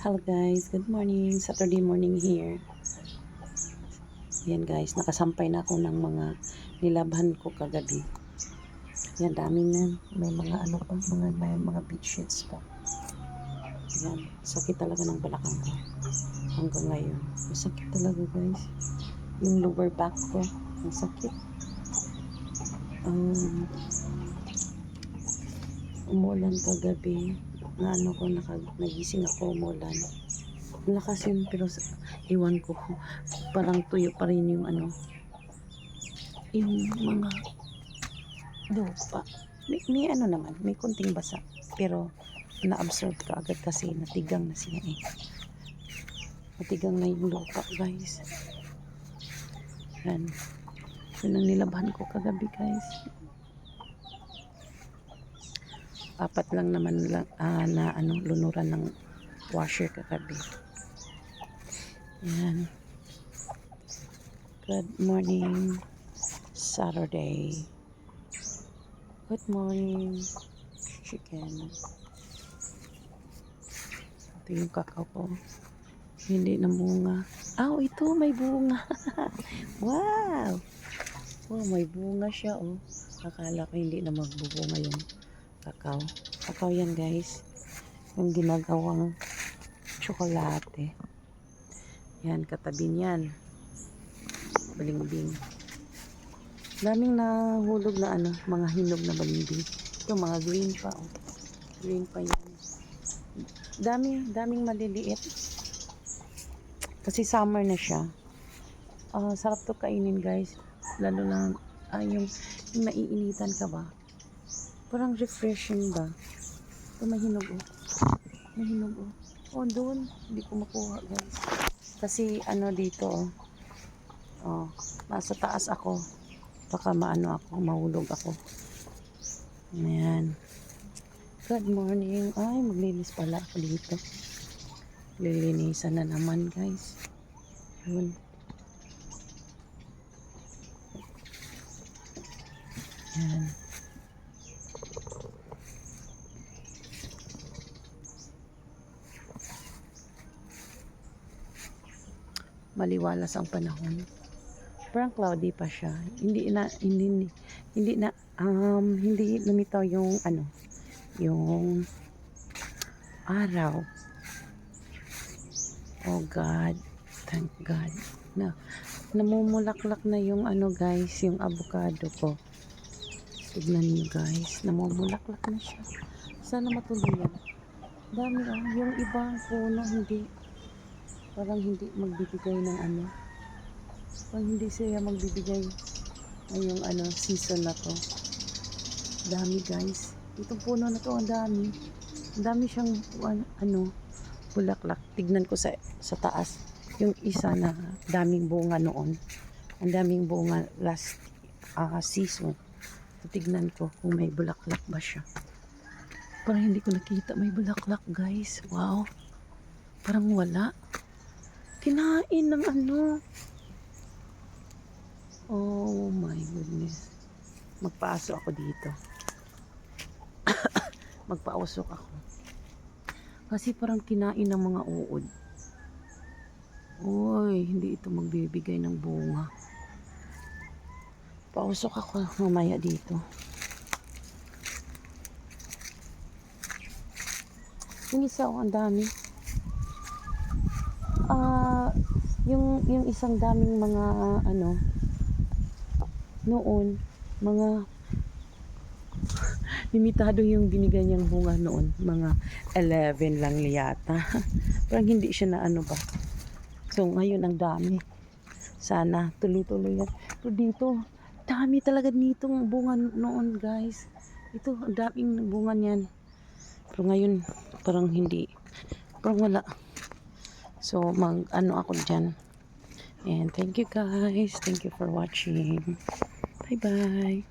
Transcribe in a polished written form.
Hello guys, good morning. Saturday morning here. Yan guys, nakasampay na ako ng mga nilabhan ko kagabi. Yan, dami na. May mga ano pa, may mga bedsheets pa. Yan, sakit talaga ng balakang ko. Hanggang ngayon. Masakit talaga guys. Yung lower back ko, masakit. Umulan kagabi. Na ano ko, nagising ako, umulan. Malakas yun, pero iwan ko, parang tuyo pa rin yung ano, yung mga lupa. May ano naman, may kunting basa, pero na-absorb ka agad kasi natigang na siya eh. Natigang na yung lupa guys. Yan. Yun ang nilabhan ko kagabi guys. Apat lang naman lang, na ano, lunuran ng washer kagabi. Yan. Good morning, Saturday. Good morning, chicken. Ito yung kakao ko. Hindi na bunga. Oh, ito may bunga. Wow! Oh, may bunga siya, oh. Akala ko hindi na magbubunga yung kakao. Kakao yan, guys. Yung ginagawang tsokolate. Yan, katabi niyan. Balimbing. Daming nahulog na ano, mga hinog na balimbing. Ito, mga green pa, oh. Green pa yan. Daming maliliit. Kasi summer na siya. Sarap to kainin guys. Lalo lang yung naiinitan ka ba. Parang refreshing ba. Ito mahinog oh. Mahinog oh. Oh doon. Hindi ko makuha guys. Kasi ano dito oh. Oh. Nasa taas ako. Baka maano ako. Mahulog ako. Ayan. Good morning. Ay maglinis pala ako dito. Lilinisan na naman guys. Yun. Yan. Maliwalas ang panahon. Parang cloudy pa siya. Hindi lumitaw yung ano, yung araw. Oh God, thank God. Namumulaklak na yung ano guys, yung avocado ko. Tignan niyo guys, namumulaklak na siya. Sana matuloy yan. Dami oh, yung ibang puno hindi, parang hindi magbibigay ng ano. Parang hindi siya magbibigay ngayong ano, season na to. Dami guys. Itong puno na to, ang dami. Ang dami siyang ano, bulaklak. Tignan ko sa taas. Yung isa na daming bunga noon. Ang daming bunga last season. Tignan ko kung may bulaklak ba siya. Parang hindi ko nakita may bulaklak guys. Wow. Parang wala. Kinain ng ano. Oh my goodness. Magpaaso ako dito. Magpausok ako. Kasi parang kinain ng mga uod. Uy, hindi ito magbibigay ng bunga. Pausok ako mamaya dito. Yung isa ang dami. Yung isang daming mga ano noon, mga limitado yung binigay niyang bunga noon, mga 11 lang yata. Parang hindi siya na ano ba. So ngayon ang dami. Sana tuloy-tuloy yan. Pero dito, dami talaga nitong bunga noon guys. Ito, ang daming bunga niyan. Pero ngayon, parang hindi. Parang wala. So mag ano ako dyan. And thank you guys. Thank you for watching. Bye bye.